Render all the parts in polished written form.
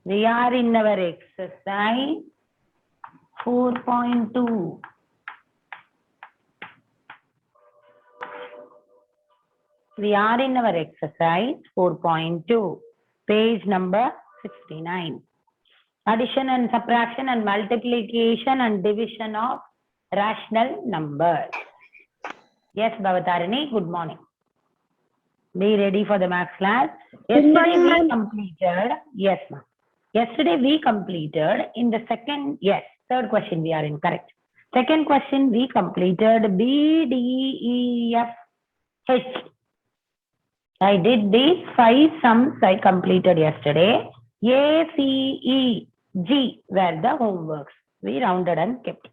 We are in our exercise 4.2. We are in our exercise 4.2, page number 69. Addition and subtraction and multiplication and division of rational numbers. Yes, Bhavatarini, good morning. Be ready for the maths class. Yesterday we completed, yes ma'am. Yesterday we completed in the second, yes, third question we are in, correct. Second question we completed B, D, E, F, H. I did these 5 sums I completed yesterday. A, C, E, G were the homeworks. We rounded and kept.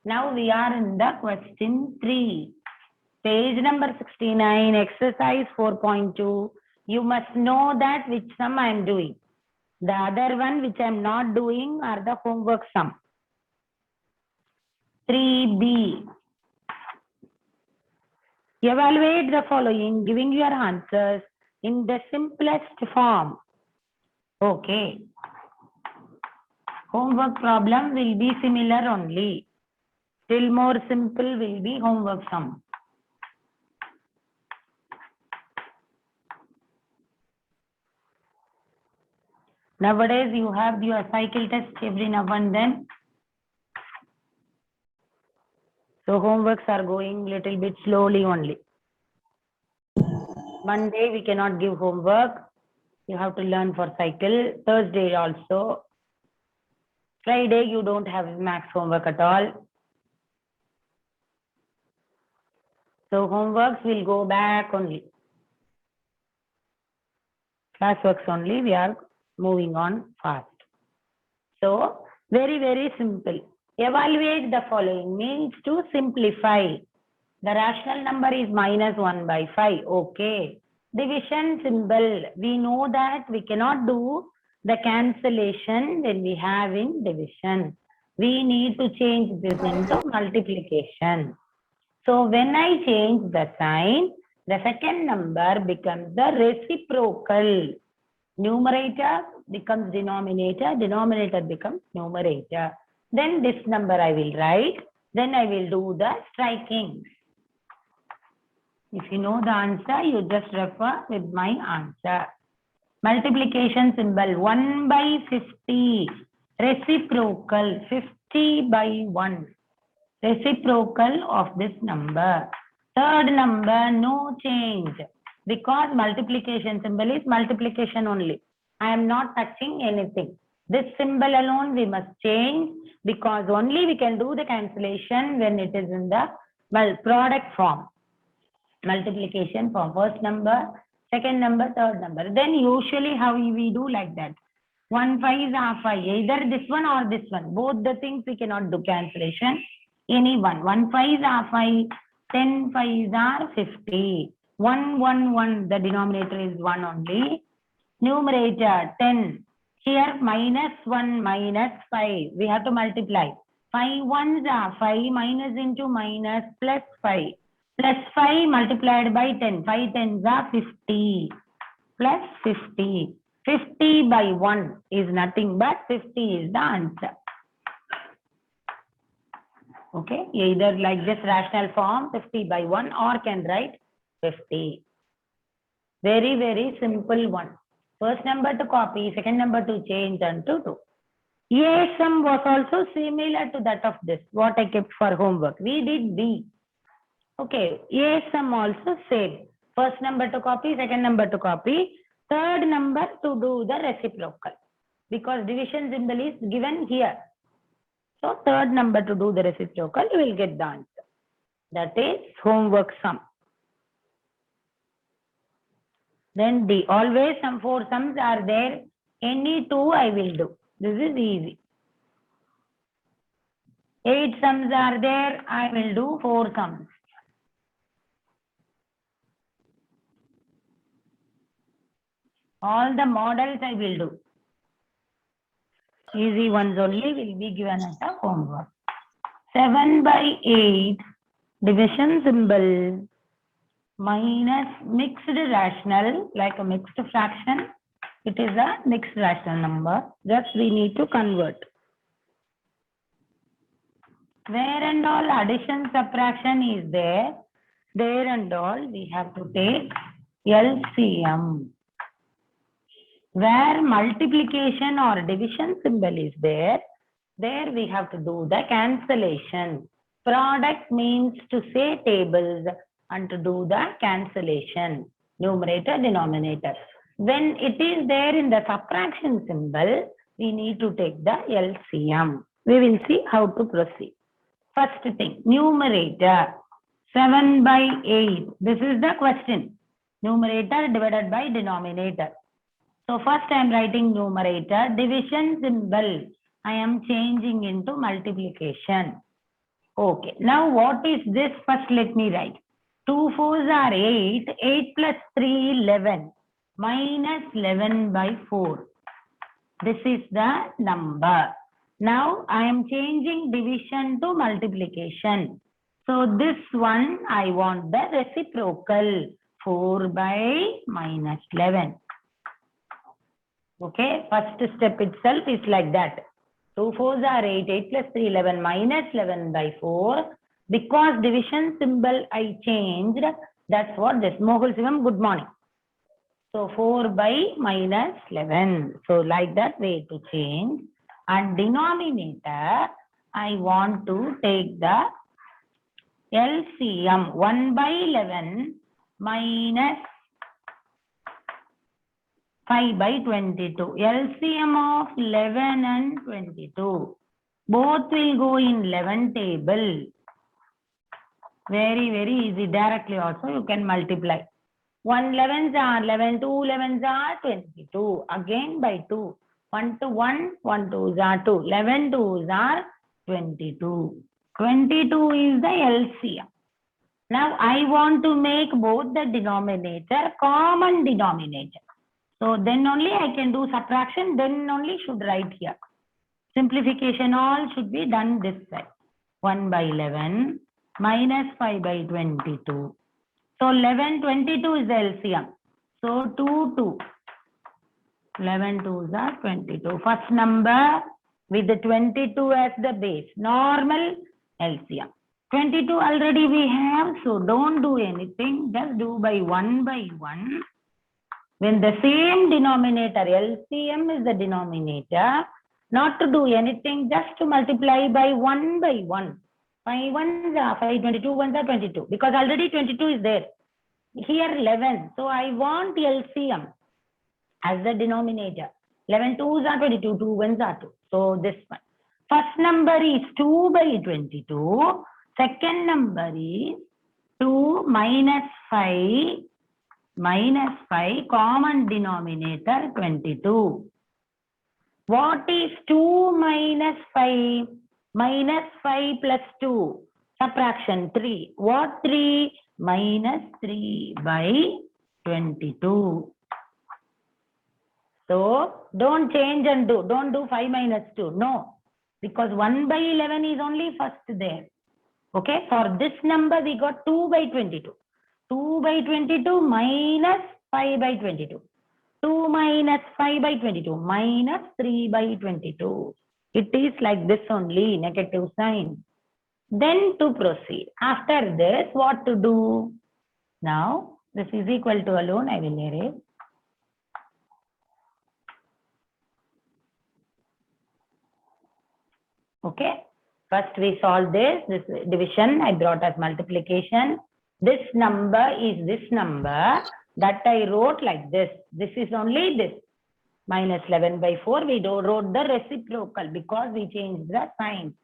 Now we are in the question 3. Page number 69, exercise 4.2. You must know that which sum I am doing. The other one which I am not doing are the homework sum. 3B. Evaluate the following, giving your answers in the simplest form. Okay. Homework problem will be similar only. Still more simple will be homework sum. Nowadays you have your cycle test every now and then. So homeworks are going little bit slowly only. Monday we cannot give homework. You have to learn for cycle. Thursday also. Friday you don't have max homework at all. So homeworks will go back only. Classworks only we are moving on fast. So very, very simple. Evaluate the following means to simplify. The rational number is -1/5. Okay. Division symbol. We know that we cannot do the cancellation when we have in division. We need to change this into multiplication. So when I change the sign, the second number becomes the reciprocal. Numerator becomes denominator, denominator becomes numerator. Then this number I will write, then I will do the striking. If you know the answer, you just refer with my answer. Multiplication symbol 1/50. Reciprocal 50/1. Reciprocal of this number. Third number, no change. Because multiplication symbol is multiplication only. I am not touching anything. This symbol alone we must change because only we can do the cancellation when it is in the product form. Multiplication for first number, second number, third number. Then usually how we do like that. 1 5s are 5. Either this one or this one. Both the things we cannot do cancellation. Any one. 1 5s are 5. 10 5s are 50. 1 1 1. The denominator is 1 only. Numerator 10. Here -1 -5. We have to multiply. 5 1s are 5. Minus into minus plus 5. Plus 5 multiplied by 10. 5 10s are 50. Plus 50. 50/1 is nothing but 50 is the answer. Okay. Either like this rational form 50/1 or can write 50. Very, very simple one. First number to copy, second number to change and to do. A sum was also similar to that of this, what I kept for homework. We did B. Okay, A sum also same. First number to copy, second number to copy, third number to do the reciprocal. Because division symbol is given here. So third number to do the reciprocal, you will get the answer. That is homework sum. Then D. Always some 4 sums are there. Any 2 I will do. This is easy. 8 sums are there. I will do 4 sums. All the models I will do. Easy ones only will be given as a homework. 7/8. Division symbol. Minus mixed rational, like a mixed fraction, It is a mixed rational number. Just we need to convert. Where and all addition subtraction is there and all we have to take LCM. Where multiplication or division symbol is there we have to do the cancellation. Product means to say tables and to do the cancellation. Numerator, denominator. When it is there in the subtraction symbol, we need to take the LCM. We will see how to proceed. First thing, numerator 7 by 8. This is the question. Numerator divided by denominator. So first I am writing numerator. Division symbol I am changing into multiplication. Okay. Now what is this? First let me write. 2 4s are 8. 8 plus 3, 11. Minus 11 by 4. This is the number. Now I am changing division to multiplication. So this one I want the reciprocal. 4 by minus 11. Okay, first step itself is like that. 2 4s are 8, 8 plus 3, 11, minus 11 by 4. Because division symbol I changed, that's what this. Mohul Sivam, good morning. So 4 by minus 11. So like that way to change. And denominator, I want to take the LCM. 1 by 11 minus 5 by 22. LCM of 11 and 22. Both will go in 11 table. Very, very easy. Directly also you can multiply. 1 11s are 11, 2 11s are 22. Again by 2. 1 to 1, 1 2s are 2. 11 2s are 22. 22 is the LCM. Now I want to make both the denominator common denominator. So then only I can do subtraction, then only should write here. Simplification all should be done this side. 1 by 11 minus 5 by 22. So 11, 22 is the LCM. So 2, 2. 11 2s are 22. First number with the 22 as the base. Normal LCM. 22 already we have. So don't do anything. Just do by 1 by 1. When the same denominator, LCM is the denominator, not to do anything, just to multiply by 1 by 1. 5 1s are 5, 22 1s are 22. Because already 22 is there. Here 11. So I want LCM as the denominator. 11 2s are 22, 2 1s are 2. So this one. First number is 2 by 22. Second number is 2 minus 5. Minus 5, common denominator 22. What is 2 minus 5? Minus 5 plus 2. Subtraction 3. What 3? Minus 3 by 22. So, don't change and do. Don't do 5 minus 2. No. Because 1 by 11 is only first there. Okay. For this number, we got 2 by 22. 2 by 22 minus 5 by 22. 2 minus 5 by 22 minus 3 by 22. It is like this only, negative sign. Then to proceed. After this, what to do? Now, this is equal to alone, I will erase. Okay. First we solve this division, I brought as multiplication. This number is this number that I wrote like this. This is only this. Minus 11 by 4. We wrote the reciprocal because we changed the sign.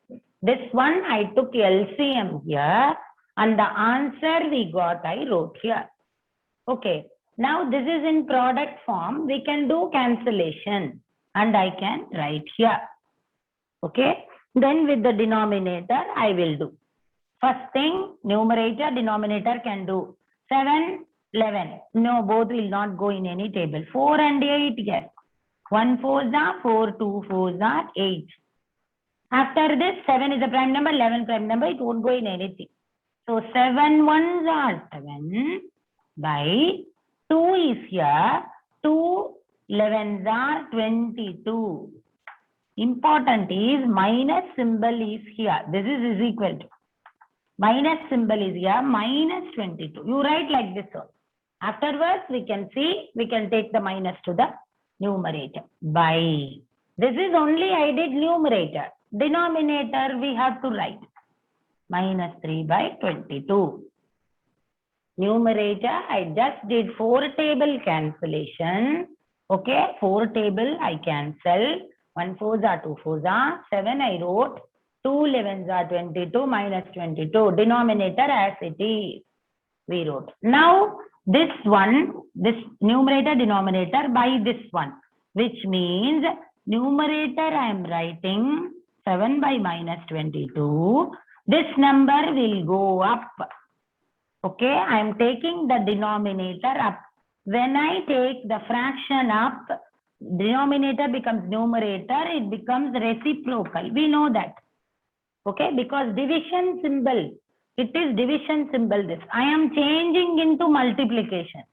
This one I took LCM here and the answer we got I wrote here. Okay. Now this is in product form. We can do cancellation and I can write here. Okay. Then with the denominator I will do. First thing, numerator, denominator can do. 7, 11. No, both will not go in any table. 4 and 8, yes. 1 4s are 4, 2 4s are 8. After this, 7 is a prime number, 11 prime number, it won't go in anything. So 7 1s are 7 by 2 is here. 2 11s are 22. Important is minus symbol is here. This is equal to. Minus symbol is here, minus 22. You write like this one. Afterwards, we can see, we can take the minus to the numerator. By. This is only I did numerator. Denominator, we have to write. Minus 3 by 22. Numerator, I just did 4 table cancellation. Okay, 4 table I cancel. 1 4s are 2 4s are 7 I wrote. 2 11s are 22 minus 22. Denominator as it is. We wrote. Now this one, this numerator denominator by this one, which means numerator I am writing 7 by minus 22. This number will go up. Okay, I am taking the denominator up. When I take the fraction up, denominator becomes numerator, it becomes reciprocal. We know that. Okay, because division symbol, it is division symbol this. I am changing into multiplication.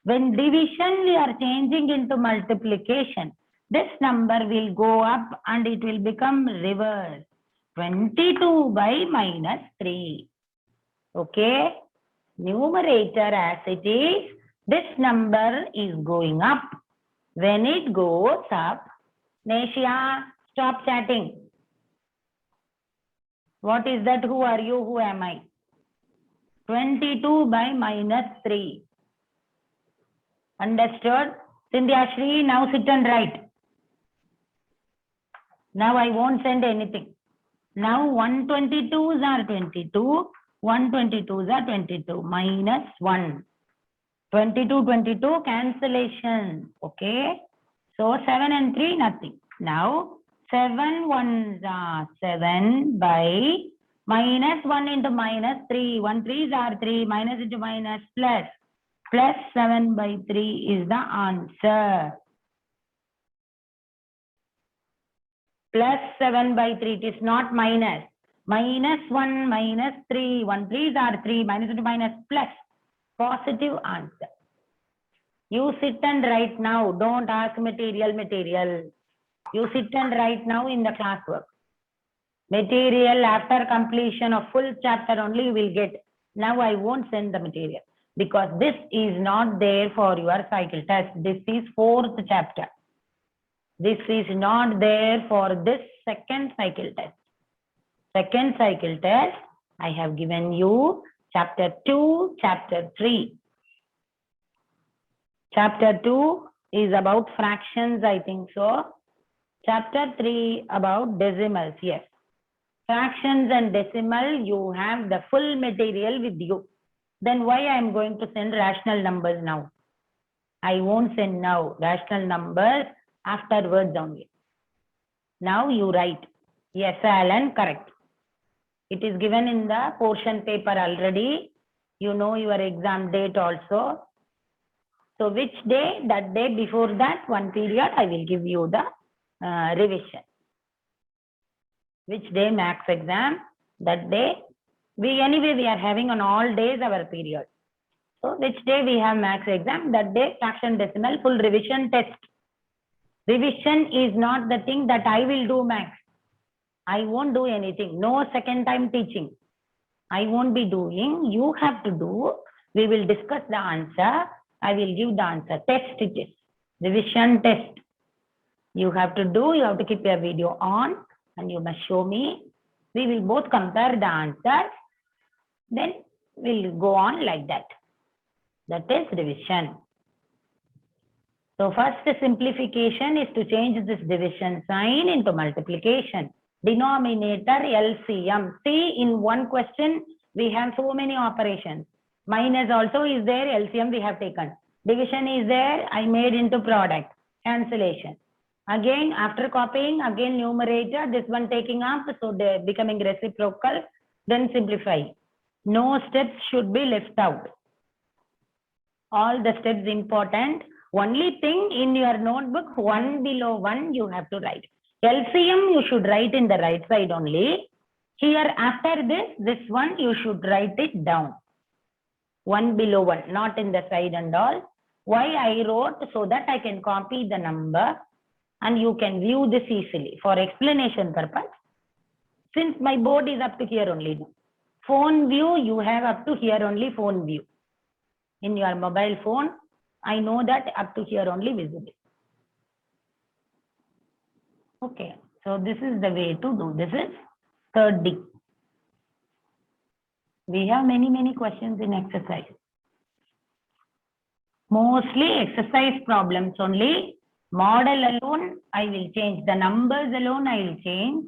When division we are changing into multiplication, this number will go up and it will become reverse. 22 by minus 3. Okay, numerator as it is, this number is going up. When it goes up, Nashia, stop chatting. What is that? Who are you? Who am I? 22 by minus 3. Understood? Sindhya Shri, now sit and write. Now I won't send anything. Now 122s are 22. 122s are 22. Minus 1. 22, 22 cancellation. Okay. So 7 and 3, nothing. Now 7 1s are 7 by minus 1 into minus 3. 1 3s are 3. Minus into minus plus. Plus 7 by 3 is the answer. Plus 7 by 3. It is not minus. Minus 1 minus 3. 1 3s are 3. Minus into minus plus. Positive answer. You sit and write now. Don't ask material. You sit and write now in the classwork. Material after completion of full chapter only you will get. Now I won't send the material because this is not there for your cycle test. This is 4th chapter. This is not there for this second cycle test. Second cycle test, I have given you chapter 2, chapter 3. Chapter 2 is about fractions, I think so. Chapter 3 about decimals, yes. Fractions and decimal, you have the full material with you. Then why I am going to send rational numbers now? I won't send now rational numbers, afterwards only. Now you write. Yes, Alan, correct. It is given in the portion paper already. You know your exam date also. So which day? That day before that one period I will give you the revision. Which day max exam? That day. Anyway we are having on all days our period. So which day we have max exam? That day fraction decimal full revision test. Revision is not the thing that I will do max. I won't do anything. No second time teaching. I won't be doing. You have to do. We will discuss the answer. I will give the answer. Test it is. Revision test. You have to do. You have to keep your video on and you must show me. We will both compare the answers. Then we'll go on like that. That is revision. So first simplification is to change this division sign into multiplication. Denominator LCM. See, in one question we have so many operations. Minus also is there, LCM we have taken. Division is there, I made into product. Cancellation. Again, after copying, again numerator, this one taking up, so they're becoming reciprocal, then simplify. No steps should be left out. All the steps important. Only thing in your notebook, 1 below 1 you have to write. LCM you should write in the right side only. Here after this one you should write it down. 1 below 1, not in the side and all. Why I wrote? So that I can copy the number and you can view this easily. For explanation purpose, since my board is up to here only. Phone view, you have up to here only phone view. In your mobile phone, I know that up to here only visible. Okay, so this is the way to do. This is third D. We have many questions in exercise. Mostly exercise problems only. Model alone, I will change. The numbers alone, I will change.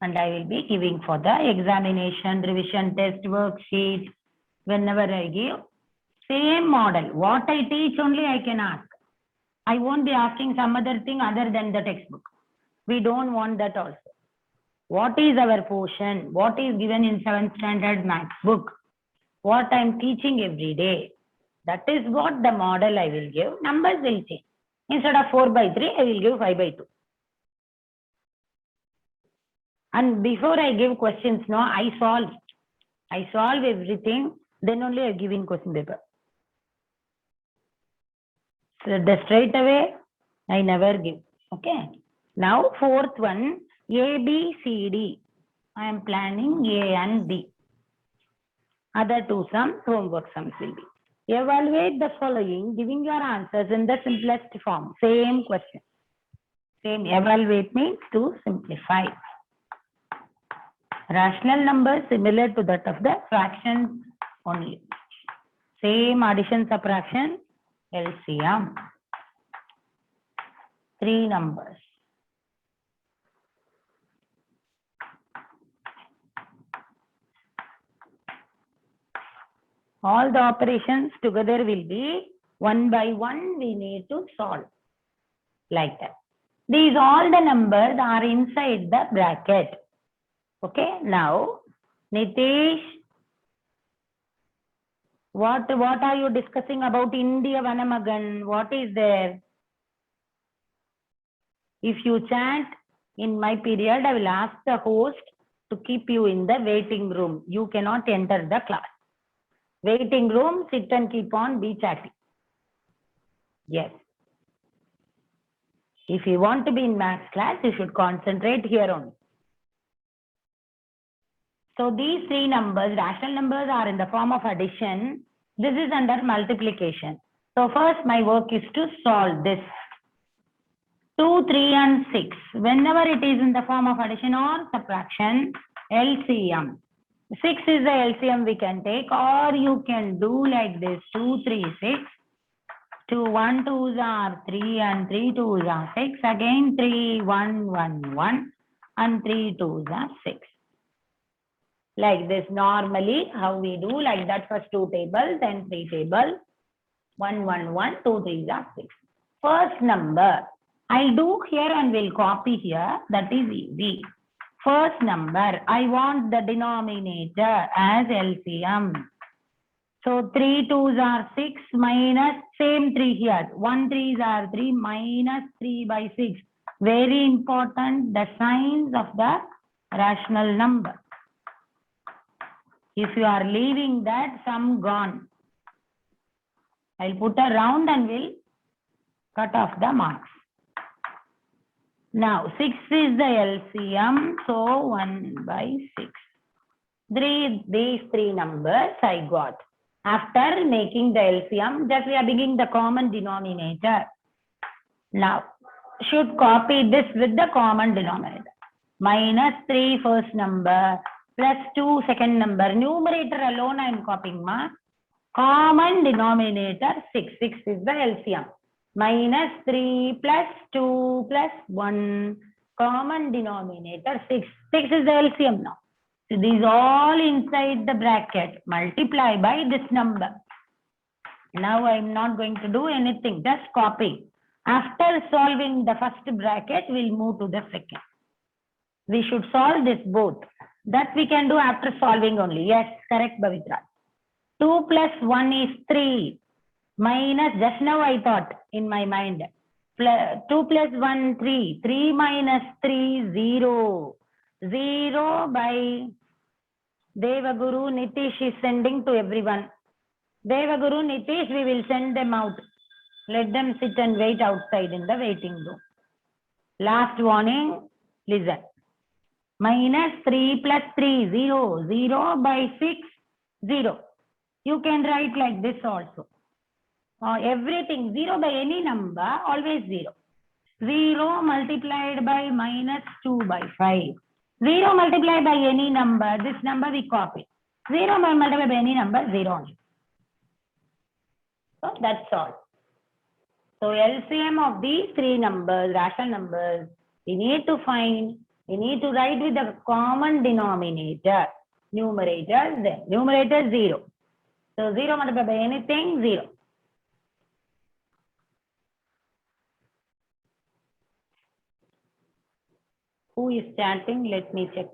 And I will be giving for the examination, revision test, worksheet. Whenever I give, same model. What I teach only I can ask. I won't be asking some other thing other than the textbook. We don't want that also. What is our portion? What is given in 7th standard maths book? What I am teaching every day. That is what the model I will give. Numbers will change. Instead of 4/3, I will give 5/2. And before I give questions, no, I solve everything. Then only I give in question paper. So the straight away, I never give. Okay. Now, fourth one, A, B, C, D. I am planning A and B. Other two sums, homework sums will be. Evaluate the following, giving your answers in the simplest form. Same question. Same. Evaluate means to simplify. Rational numbers similar to that of the fractions only. Same addition, subtraction, LCM. 3 numbers. All the operations together will be one by one we need to solve. Like that. These all the numbers are inside the bracket. Okay. Now, Nitish, what are you discussing about India Vanamagan? What is there? If you chant in my period, I will ask the host to keep you in the waiting room. You cannot enter the class. Waiting room, sit and keep on, be chatting. Yes. If you want to be in maths class, you should concentrate here only. So these 3 numbers, rational numbers, are in the form of addition. This is under multiplication. So first my work is to solve this. 2, 3 and 6. Whenever it is in the form of addition or subtraction, LCM. 6 is the LCM we can take, or you can do like this. 2, 3, 6. 2, 1, 2s are 3 and 3 2s are 6. Again 3, 1, 1, 1 and 3 2s are 6. Like this normally how we do, like that. First 2 tables, then 3 tables. 1, 1, 1, 2 3s are 6. First number I'll do here and will copy here. That is easy. First number, I want the denominator as LCM. So 3 2s are 6 minus same 3 here. 1 3s are 3 minus 3 by 6. Very important, the signs of the rational number. If you are leaving that, sum gone. I'll put a round and will cut off the marks. Now 6 is the LCM, so 1 by 6. These 3 numbers I got. After making the LCM, just we are bringing the common denominator. Now, should copy this with the common denominator. Minus 3 first number, plus 2 second number. Numerator alone I am copying. Common denominator 6. 6 is the LCM. Minus 3 plus 2 plus 1. Common denominator 6. 6 is the LCM now. So these all inside the bracket. Multiply by this number. Now I am not going to do anything. Just copy. After solving the first bracket, we'll move to the second. We should solve this both. That we can do after solving only. Yes, correct, Bhavitra. 2 plus 1 is 3. Minus, just now I thought in my mind. 2 plus 1, 3. 3 minus 3, 0. 0 by Devaguru. Nitish is sending to everyone. Devaguru, Nitish, we will send them out. Let them sit and wait outside in the waiting room. Last warning, listen. Minus 3 plus 3, 0. 0 by 6, 0. You can write like this also. Everything, 0 by any number, always 0. 0 multiplied by minus 2 by 5. 0 multiplied by any number, this number we copy. 0 multiplied by any number, 0 only. So that's all. So LCM of these three numbers, rational numbers, we need to find, we need to write with the common denominator. Numerator, then numerator 0. So 0 multiplied by anything, 0. Who is chanting? Let me check.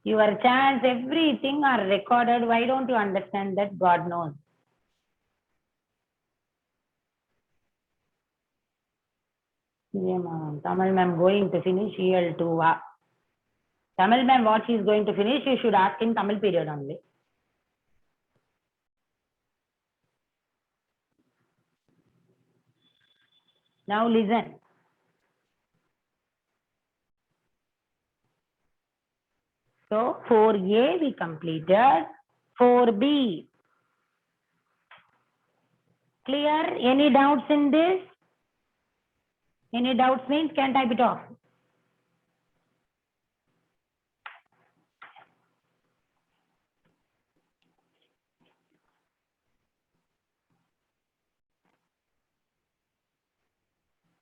Your chants, everything are recorded. Why don't you understand that? God knows. Yeah, ma'am. Tamil ma'am going to finish EL2. Tamil ma'am, what she is going to finish, you should ask in Tamil period only. Now listen. So 4A we completed. 4B. Clear? Any doubts in this? Any doubts means can type it off.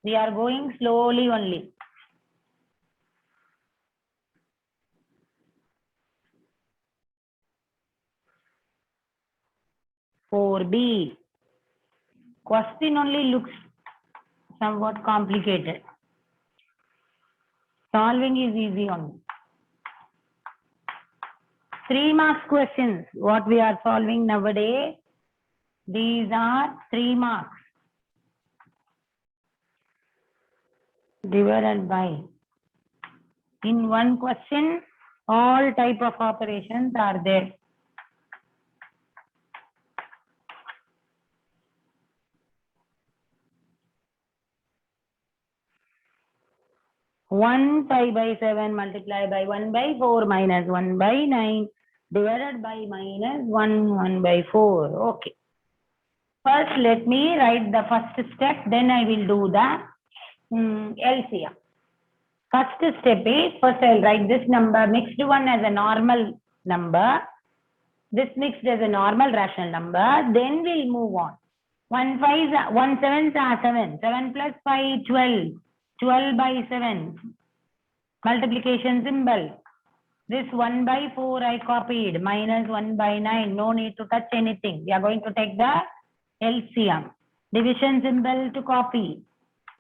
We are going slowly only. B. Question only looks somewhat complicated. Solving is easy only. 3 marks questions. What we are solving nowadays, these are 3 marks. Divided by. In one question, all type of operations are there. One 5 by 7 multiplied by 1 by 4 minus 1 by 9 divided by minus 1 by 4. Okay. First, let me write the first step. Then I will do the LCM. First step is, first I'll write this number, mixed one as a normal number. This mixed as a normal rational number. Then we'll move on. 1 sevens are 7. 7 plus 5, 12. 12 by 7. Multiplication symbol. This 1 by 4 I copied. Minus 1 by 9. No need to touch anything. We are going to take the LCM. Division symbol to copy.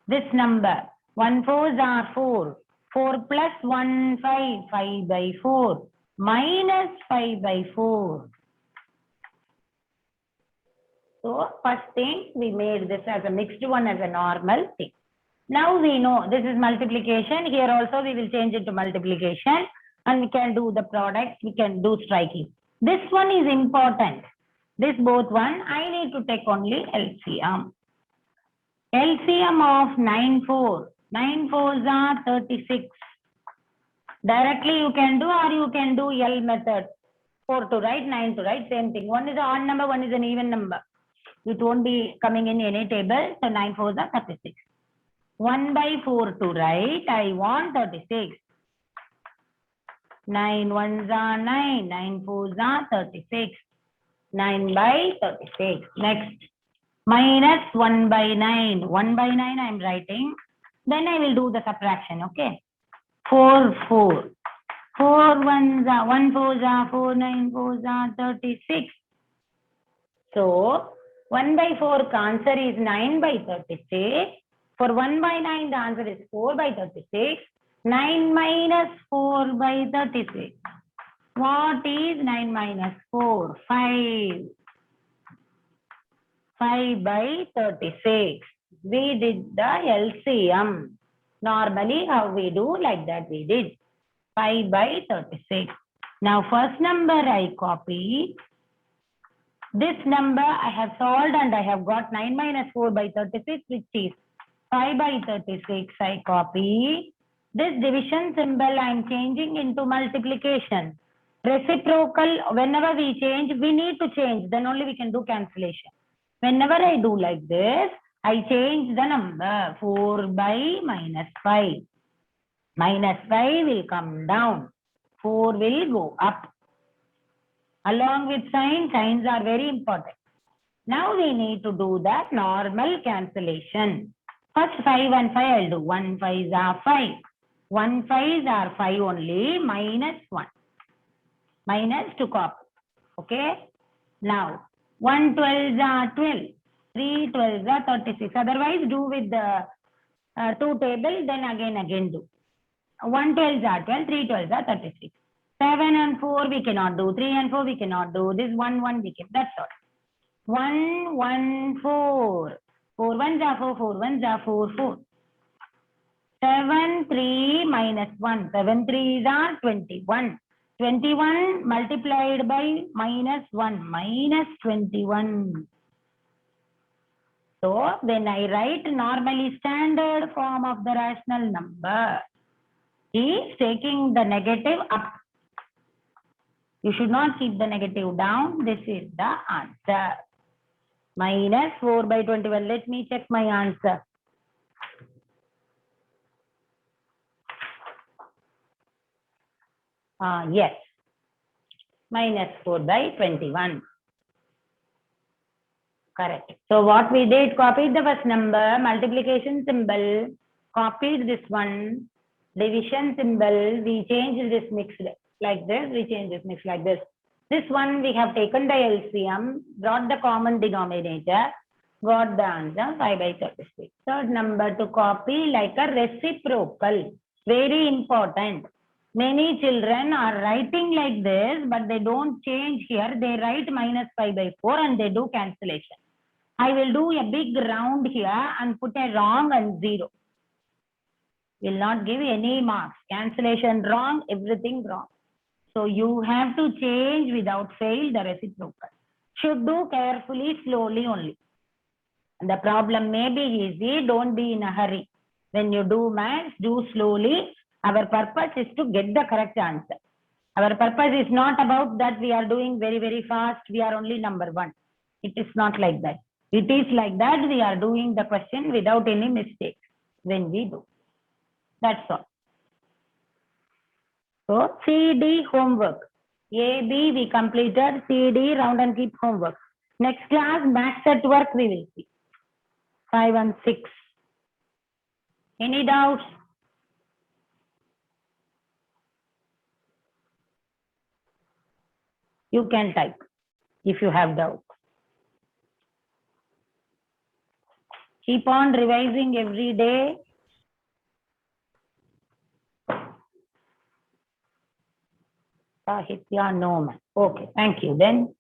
This number. 1 4s are 4. 4 plus 1, 5. 5 by 4. Minus 5 by 4. So first thing, we made this as a mixed one as a normal thing. Now we know this is multiplication. Here also we will change it to multiplication and we can do the products. We can do striking. This one is important. This both one, I need to take only LCM. LCM of 9 4. 9 4s are 36. Directly you can do or you can do L method. 4 to write, 9 to write, same thing. One is an odd number, one is an even number. It won't be coming in any table. So 9 4s are 36. 1 by 4 to write, I want 36. 9 1s are 9. 9 4s are 36. 9 by 36. Next. Minus 1 by 9. 1 by 9 I am writing. Then I will do the subtraction. Okay. 4 4. 4 1s are 1 4s are 4. 9 4s are 36. So 1 by 4 answer is 9 by 36. For 1 by 9 the answer is 4 by 36. 9 minus 4 by 36. What is 9 minus 4? 5. 5 by 36. We did the LCM. Normally how we do, like that we did. 5 by 36. Now first number I copy. This number I have solved and I have got 9 minus 4 by 36, which is 5 by 36. I copy. This division symbol I am changing into multiplication. Reciprocal, whenever we change, we need to change. Then only we can do cancellation. Whenever I do like this, I change the number. 4 by minus 5. Minus 5 will come down. 4 will go up. Along with signs are very important. Now we need to do that normal cancellation. First 5 and 5 I'll do. 1 5s are 5. 1 5s are 5 only, minus 1. Minus to copy. Okay. Now 1 12s are 12. 3 12s are 36. Otherwise do with the 2 table, then again do. 1 12s are 12, 3 12s are 36. 7 and 4 we cannot do. 3 and 4 we cannot do. This 1 1 we can. That's all. 1 1 4. 4 1s are 4. 4 1s are 4 4. 7 3 minus 1. 7 3s are 21. 21 multiplied by minus 1. Minus 21. So when I write normally standard form of the rational number, he is taking the negative up. You should not keep the negative down. This is the answer. Minus 4 by 21. Let me check my answer. Yes. Minus 4 by 21. Correct. So what we did, copied the first number, multiplication symbol, copied this one, division symbol, we changed this mixed like this, we change this mixed like this. This one we have taken the LCM, brought the common denominator, got the answer 5 by 36. Third number to copy like a reciprocal. Very important. Many children are writing like this, but they don't change here. They write minus 5 by 4 and they do cancellation. I will do a big round here and put a wrong and 0. Will not give any marks. Cancellation wrong, everything wrong. So you have to change without fail the reciprocal. Should do carefully, slowly only. And the problem may be easy, don't be in a hurry. When you do maths, do slowly. Our purpose is to get the correct answer. Our purpose is not about that we are doing very, very fast. We are only number 1. It is not like that. It is like that we are doing the question without any mistakes when we do. That's all. So CD homework. A, B we completed. CD round and keep homework. Next class maths at work we will see. 5 and 6. Any doubts? You can type if you have doubts. Keep on revising every day. Sahitya, no man. Okay, thank you. Then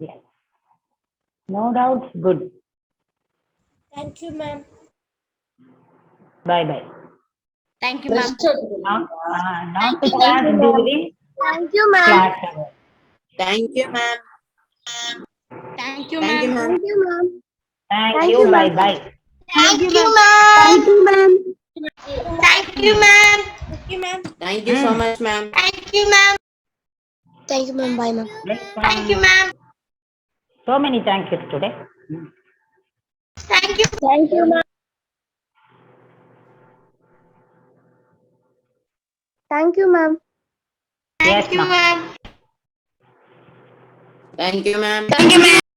yes. No doubts. Good. Thank you, ma'am. Bye bye. Thank you, ma'am. Not to class during Thank you, ma'am. class hour. Thank you, ma'am. Thank you, Thank you, ma'am. ma'am. Thank you, ma'am. Thank you. Bye bye. Thank you, ma'am. Thank you, ma'am. Thank you, ma'am. Thank you, ma'am. Thank you so much, ma'am. Thank you, ma'am. Thank you, ma'am. Bye, ma'am. Thank you, ma'am. So many thank yous today. Thank you. Thank you, ma'am. Thank you, ma'am. Yes, Thank you, ma'am. ma'am. Thank you, ma'am. Thank you, ma'am.